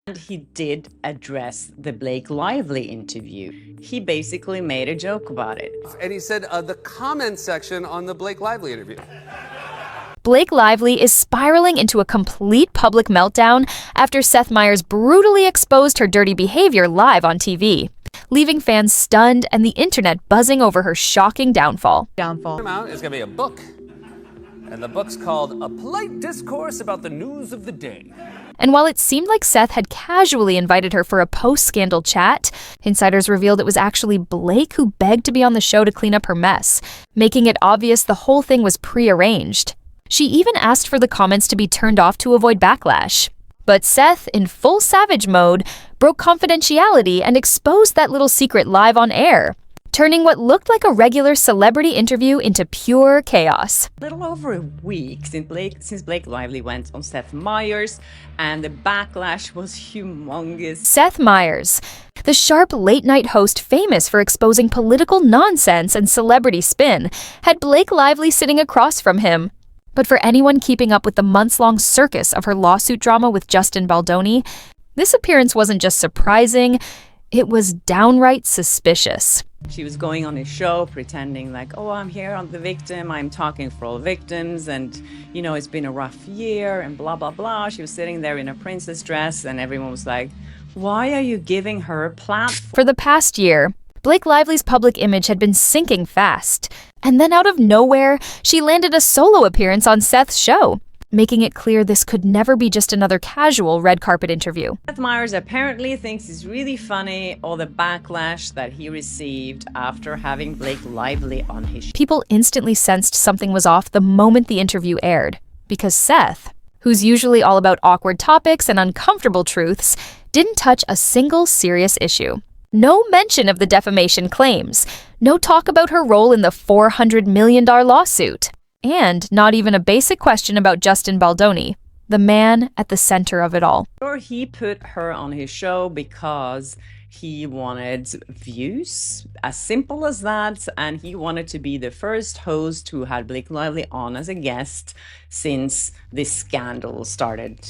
And he did address the Blake Lively interview. He basically made a joke about it. And he said the comment section on the Blake Lively interview. Blake Lively is spiraling into a complete public meltdown after Seth Meyers brutally exposed her dirty behavior live on TV, leaving fans stunned and the internet buzzing over her shocking downfall. It's gonna be a book, and the book's called A Polite Discourse About the News of the Day. And while it seemed like Seth had casually invited her for a post-scandal chat, insiders revealed it was actually Blake who begged to be on the show to clean up her mess, making it obvious the whole thing was pre-arranged. She even asked for the comments to be turned off to avoid backlash. But Seth, in full savage mode, broke confidentiality and exposed that little secret live on air, turning what looked like a regular celebrity interview into pure chaos. A little over a week since Blake Lively went on Seth Meyers, and the backlash was humongous. Seth Meyers, the sharp late-night host famous for exposing political nonsense and celebrity spin, had Blake Lively sitting across from him. But for anyone keeping up with the months-long circus of her lawsuit drama with Justin Baldoni, this appearance wasn't just surprising, it was downright suspicious. She was going on his show pretending like, oh, I'm here, I'm the victim, I'm talking for all victims, and, you know, it's been a rough year, and blah, blah, blah. She was sitting there in a princess dress, and everyone was like, why are you giving her a platform? For the past year, Blake Lively's public image had been sinking fast, and then out of nowhere, she landed a solo appearance on Seth's show, making it clear this could never be just another casual red carpet interview. Seth Meyers apparently thinks it's really funny all the backlash that he received after having Blake Lively on his show. People instantly sensed something was off the moment the interview aired, because Seth, who's usually all about awkward topics and uncomfortable truths, didn't touch a single serious issue. No mention of the defamation claims, no talk about her role in the $400 million lawsuit, and not even a basic question about Justin Baldoni, the man at the center of it all. He put her on his show because he wanted views, as simple as that, and he wanted to be the first host who had Blake Lively on as a guest since this scandal started,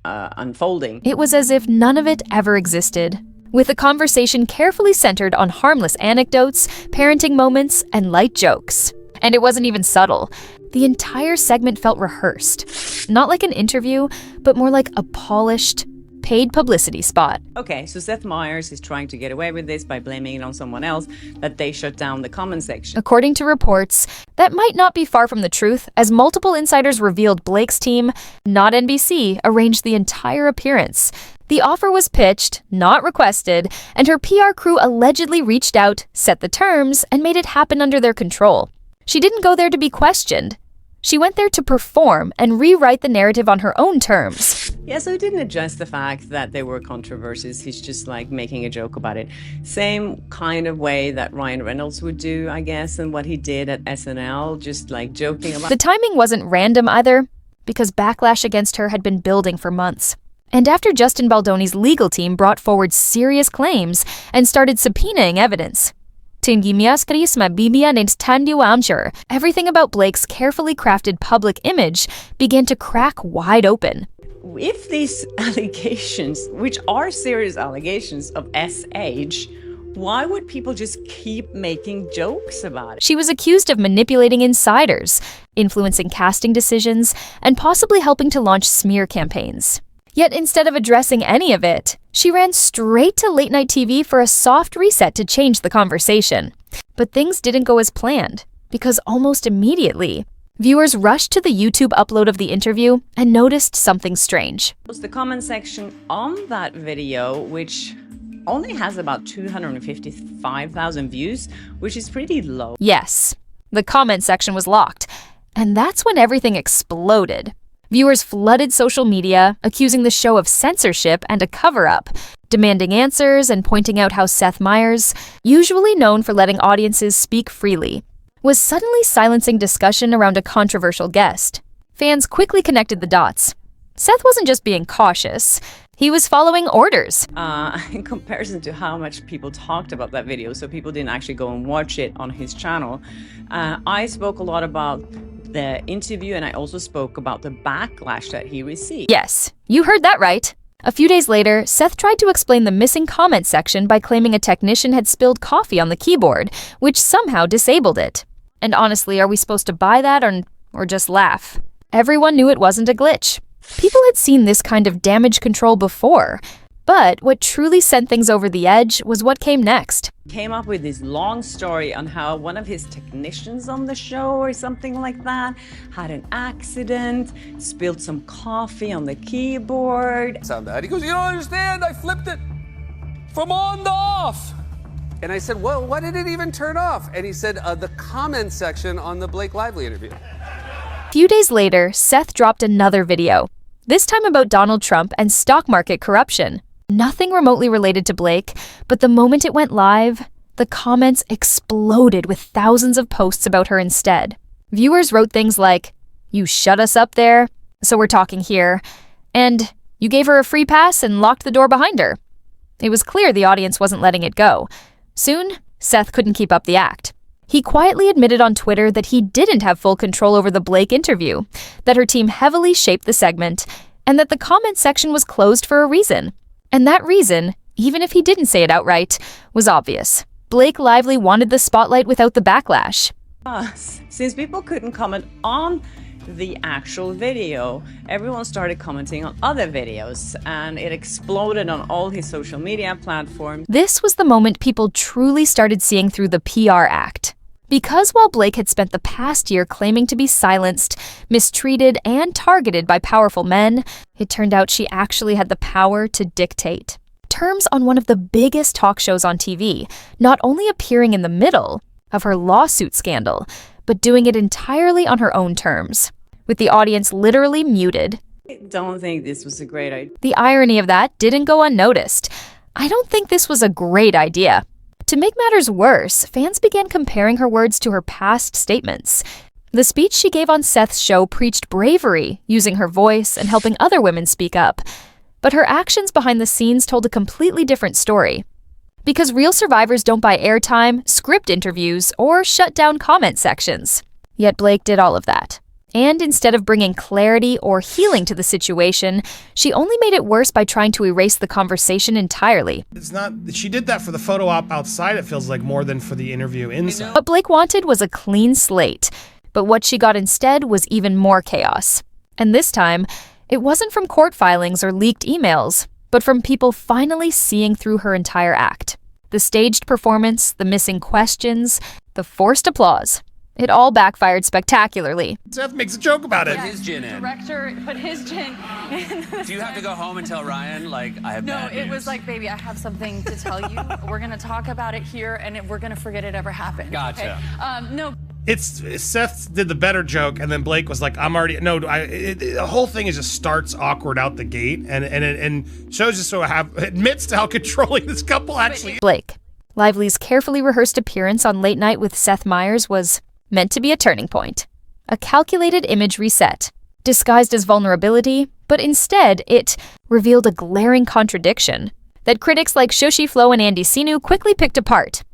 unfolding. It was as if none of it ever existed, with the conversation carefully centered on harmless anecdotes, parenting moments, and light jokes. And it wasn't even subtle. The entire segment felt rehearsed. Not like an interview, but more like a polished, paid publicity spot. Okay, so Seth Meyers is trying to get away with this by blaming it on someone else, that they shut down the comment section. According to reports, that might not be far from the truth, as multiple insiders revealed Blake's team, not NBC, arranged the entire appearance. The offer was pitched, not requested, and her PR crew allegedly reached out, set the terms, and made it happen under their control. She didn't go there to be questioned. She went there to perform and rewrite the narrative on her own terms. Yeah, so he didn't address the fact that there were controversies. He's just like making a joke about it. Same kind of way that Ryan Reynolds would do, I guess, and what he did at SNL, just like joking about. The timing wasn't random either, because backlash against her had been building for months. And after Justin Baldoni's legal team brought forward serious claims and started subpoenaing evidence, everything about Blake's carefully crafted public image began to crack wide open. If these allegations, which are serious allegations of SH, why would people just keep making jokes about it? She was accused of manipulating insiders, influencing casting decisions, and possibly helping to launch smear campaigns. Yet instead of addressing any of it, she ran straight to late-night TV for a soft reset to change the conversation. But things didn't go as planned, because almost immediately, viewers rushed to the YouTube upload of the interview and noticed something strange. It was the comment section on that video, which only has about 255,000 views, which is pretty low. Yes, the comment section was locked, and that's when everything exploded. Viewers flooded social media, accusing the show of censorship and a cover-up, demanding answers and pointing out how Seth Meyers, usually known for letting audiences speak freely, was suddenly silencing discussion around a controversial guest. Fans quickly connected the dots. Seth wasn't just being cautious, he was following orders. In comparison to how much people talked about that video, so people didn't actually go and watch it on his channel, I spoke a lot about the interview, and I also spoke about the backlash that he received. Yes, you heard that right. A few days later, Seth tried to explain the missing comment section by claiming a technician had spilled coffee on the keyboard, which somehow disabled it. And honestly, are we supposed to buy that or just laugh? Everyone knew it wasn't a glitch. People had seen this kind of damage control before. But what truly sent things over the edge was what came next. Came up with this long story on how one of his technicians on the show or something like that had an accident, spilled some coffee on the keyboard. Sound bad. He goes, "You don't understand, I flipped it from on to off." And I said, "Well, why did it even turn off?" And he said, "The comment section on the Blake Lively interview." A few days later, Seth dropped another video, this time about Donald Trump and stock market corruption. Nothing remotely related to Blake, but the moment it went live, the comments exploded with thousands of posts about her instead. Viewers wrote things like, "You shut us up there, so we're talking here," and "You gave her a free pass and locked the door behind her." It was clear the audience wasn't letting it go. Soon, Seth couldn't keep up the act. He quietly admitted on Twitter that he didn't have full control over the Blake interview, that her team heavily shaped the segment, and that the comment section was closed for a reason. And that reason, even if he didn't say it outright, was obvious. Blake Lively wanted the spotlight without the backlash. Since people couldn't comment on the actual video, everyone started commenting on other videos, and it exploded on all his social media platforms. This was the moment people truly started seeing through the PR act. Because while Blake had spent the past year claiming to be silenced, mistreated, and targeted by powerful men, it turned out she actually had the power to dictate terms on one of the biggest talk shows on TV, not only appearing in the middle of her lawsuit scandal, but doing it entirely on her own terms, with the audience literally muted. I don't think this was a great idea. The irony of that didn't go unnoticed. I don't think this was a great idea. To make matters worse, fans began comparing her words to her past statements. The speech she gave on Seth's show preached bravery, using her voice and helping other women speak up. But her actions behind the scenes told a completely different story. Because real survivors don't buy airtime, script interviews, or shut down comment sections. Yet Blake did all of that. And instead of bringing clarity or healing to the situation, she only made it worse by trying to erase the conversation entirely. It's not, she did that for the photo op outside, it feels like, more than for the interview inside. What Blake wanted was a clean slate, but what she got instead was even more chaos. And this time, it wasn't from court filings or leaked emails, but from people finally seeing through her entire act. The staged performance, the missing questions, the forced applause. It all backfired spectacularly. Seth makes a joke about it. Put his gin in. Director put his gin in. Do you have to go home and tell Ryan, like, I have bad news? No, it was like, baby, I have something to tell you. We're going to talk about it here, and we're going to forget it ever happened. Gotcha. Okay? No. It's Seth did the better joke, and then Blake was like, "I'm already no." The whole thing is just starts awkward out the gate, and shows just sort of admits to how controlling this couple actually is. Blake Lively's carefully rehearsed appearance on Late Night with Seth Meyers was meant to be a turning point, a calculated image reset, disguised as vulnerability, but instead it revealed a glaring contradiction that critics like Shushi Flo and Andy Sinu quickly picked apart.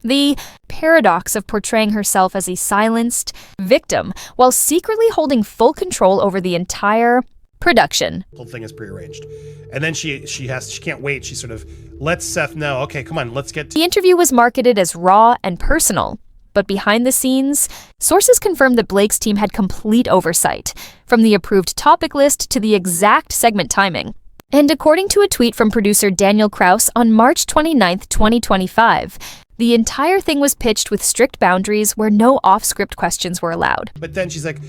The paradox of portraying herself as a silenced victim while secretly holding full control over the entire production. The whole thing is prearranged, and then she can't wait. She sort of lets Seth know, okay, come on, let's get to. The interview was marketed as raw and personal, but behind the scenes, sources confirmed that Blake's team had complete oversight, from the approved topic list to the exact segment timing. And according to a tweet from producer Daniel Kraus on March 29, 2025, the entire thing was pitched with strict boundaries where no off-script questions were allowed. But then she's like,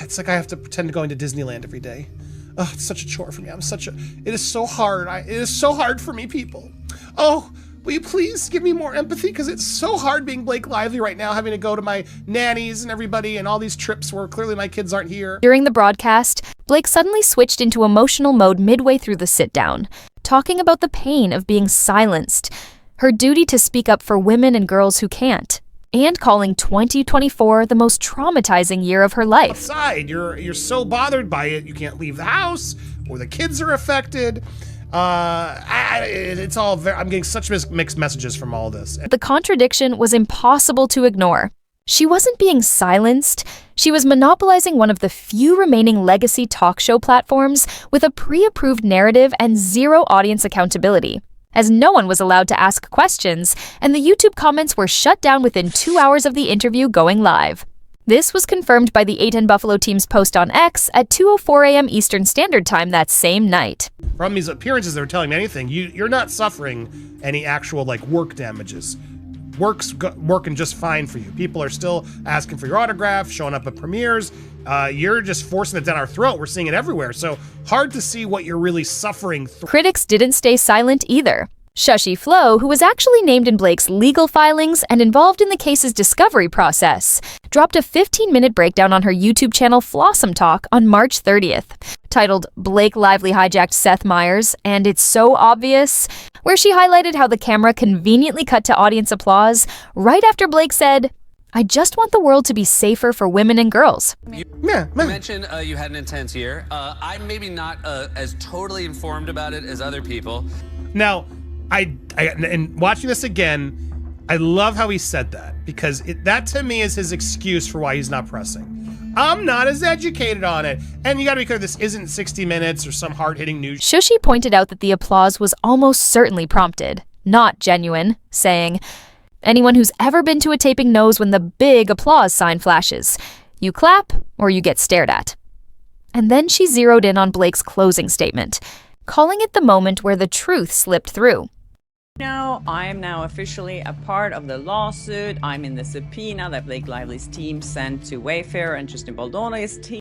it's like I have to pretend to go into Disneyland every day. Oh, it's such a chore for me. It is so hard. It is so hard for me, people. Oh, will you please give me more empathy? Because it's so hard being Blake Lively right now, having to go to my nannies and everybody and all these trips where clearly my kids aren't here. During the broadcast, Blake suddenly switched into emotional mode midway through the sit-down, talking about the pain of being silenced, her duty to speak up for women and girls who can't, and calling 2024 the most traumatizing year of her life. Outside, you're so bothered by it, you can't leave the house, or the kids are affected. It's all I'm getting such mixed messages from all this. The contradiction was impossible to ignore. She wasn't being silenced, She was monopolizing one of the few remaining legacy talk show platforms with a pre-approved narrative and zero audience accountability, as no one was allowed to ask questions, and the YouTube comments were shut down within 2 hours of the interview going live. This was confirmed by the 8 and Buffalo team's post on X at 2:04 a.m. Eastern Standard Time that same night. From these appearances, they're telling me anything. You're not suffering any actual work damages. Working just fine for you. People are still asking for your autograph, showing up at premieres. You're just forcing it down our throat. We're seeing it everywhere. So hard to see what you're really suffering through. Critics didn't stay silent either. Shushy Flo, who was actually named in Blake's legal filings and involved in the case's discovery process, dropped a 15-minute breakdown on her YouTube channel Flossom Talk on March 30th, titled Blake Lively Hijacked Seth Meyers, and It's So Obvious, where she highlighted how the camera conveniently cut to audience applause right after Blake said, "I just want the world to be safer for women and girls." You mentioned you had an intense year. I'm maybe not as totally informed about it as other people. Now, and watching this again, I love how he said that, because that to me is his excuse for why he's not pressing. I'm not as educated on it. And you gotta be clear, this isn't 60 Minutes or some hard-hitting news. Shushy pointed out that the applause was almost certainly prompted, not genuine, saying, "Anyone who's ever been to a taping knows when the big applause sign flashes. You clap or you get stared at." And then she zeroed in on Blake's closing statement, calling it the moment where the truth slipped through. No, I am now officially a part of the lawsuit. I'm in the subpoena that Blake Lively's team sent to Wayfair and Justin Baldoni's team.